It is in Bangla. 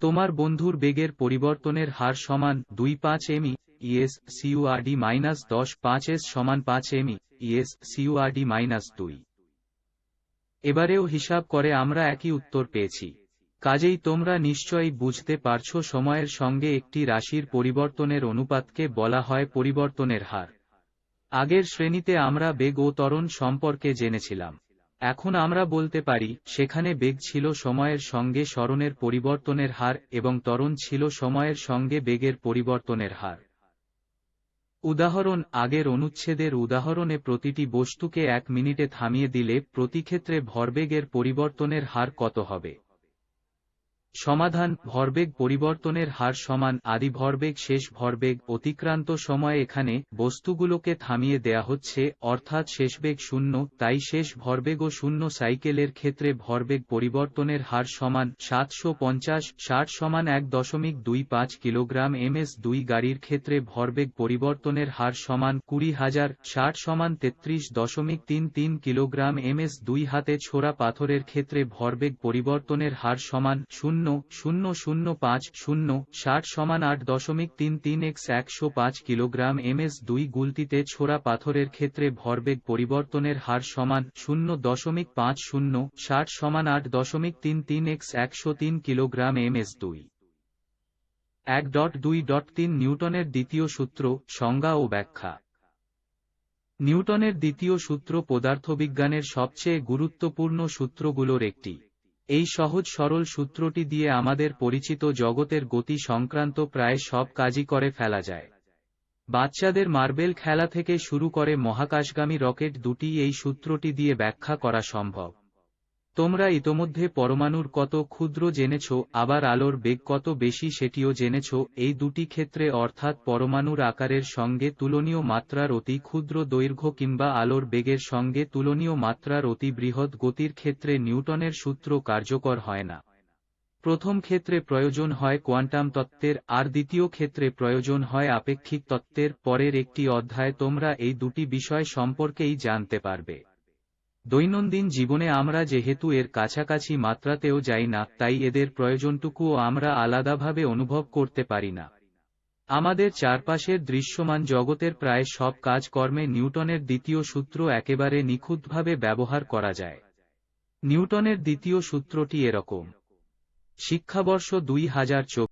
তোমার বন্ধুর বেগের পরিবর্তনের হার সমান 2.5 মি ইএস সিউআরডি -10.5 সমান 5 মি ইএস সিউআরডি -2। এবারেও হিসাব করে আমরা একই উত্তর পেয়েছি। কাজেই তোমরা নিশ্চয়ই বুঝতে পারছো সময়ের সঙ্গে একটি রাশির পরিবর্তনের অনুপাতকে বলা হয় পরিবর্তনের হার। আগের শ্রেণীতে আমরা বেগ ও ত্বরণ সম্পর্কে জেনেছিলাম। এখন আমরা বলতে পারি সেখানে বেগ ছিল সময়ের সঙ্গে সরণের পরিবর্তনের হার এবং ত্বরণ ছিল সময়ের সঙ্গে বেগের পরিবর্তনের হার। উদাহরণ: আগের অনুচ্ছেদের উদাহরণে প্রতিটি বস্তুকে 1 মিনিটে থামিয়ে দিলে প্রতি ক্ষেত্রে ভরবেগের পরিবর্তনের হার কত হবে? সমাধান: ভরবেগ পরিবর্তনের হার সমান আদি ভরবেগ শেষ ভরবেগ অতিক্রান্ত সময়। এখানে বস্তুগুলোকে থামিয়ে দেয়া হচ্ছে, অর্থাৎ শেষবেগ 0, তাই শেষ ভরবেগও 0। সাইকেলের ক্ষেত্রে ভরবেগ পরিবর্তনের হার সমান 750 60 সমান 1.25 কিলোগ্রাম ms। 2 গাড়ির ক্ষেত্রে ভরবেগ পরিবর্তনের হার সমান 20,000 60 সমান 33.33 কিলোগ্রাম ms। 2 হাতে ছোড়া পাথরের ক্ষেত্রে ভরবেগ পরিবর্তনের হার সমান 0.0050 60 সমান 8.33 x 105 কিলোগ্রাম ms। 2 গুলতিতে ছোড়া পাথরের ক্ষেত্রে ভরবেগ পরিবর্তনের হার সমান 0.50 60 সমান 8.33 x 103 কিলোগ্রাম ms। 2 1.2.3 নিউটনের দ্বিতীয় সূত্র, সংজ্ঞা ও ব্যাখ্যা। নিউটনের দ্বিতীয় সূত্র পদার্থবিজ্ঞানের সবচেয়ে গুরুত্বপূর্ণ সূত্রগুলোর একটি। এই সহজ সরল সূত্রটি দিয়ে আমাদের পরিচিত জগতের গতি সংক্রান্ত প্রায় সব কাজই করে ফেলা যায়। বাচ্চাদের মার্বেল খেলা থেকে শুরু করে মহাকাশগামী রকেট দুটি এই সূত্রটি দিয়ে ব্যাখ্যা করা সম্ভব। তোমরা ইতোমধ্যে পরমাণুর কত ক্ষুদ্র জেনেছ, আবার আলোর বেগ কত বেশি সেটিও জেনেছ। এই দুটি ক্ষেত্রে অর্থাৎ পরমাণুর আকারের সঙ্গে তুলনীয় মাত্রার অতি ক্ষুদ্র দৈর্ঘ্য কিংবা আলোর বেগের সঙ্গে তুলনীয় মাত্রার অতি বৃহৎ গতির ক্ষেত্রে নিউটনের সূত্র কার্যকর হয় না। প্রথম ক্ষেত্রে প্রয়োজন হয় কোয়ান্টাম তত্ত্বের, আর দ্বিতীয় ক্ষেত্রে প্রয়োজন হয় আপেক্ষিক তত্ত্বের। পরের একটি অধ্যায়ে তোমরা এই দুটি বিষয় সম্পর্কেই জানতে পারবে। দৈনন্দিন জীবনে আমরা যেহেতু এর কাছাকাছি মাত্রাতেও যাই না, তাই এদের প্রয়োজনটুকুও আমরা আলাদাভাবে অনুভব করতে পারি না। আমাদের চারপাশের দৃশ্যমান জগতের প্রায় সব কাজকর্মে নিউটনের দ্বিতীয় সূত্র একেবারে নিখুঁতভাবে ব্যবহার করা যায়। নিউটনের দ্বিতীয় সূত্রটি এরকম। শিক্ষাবর্ষ 2024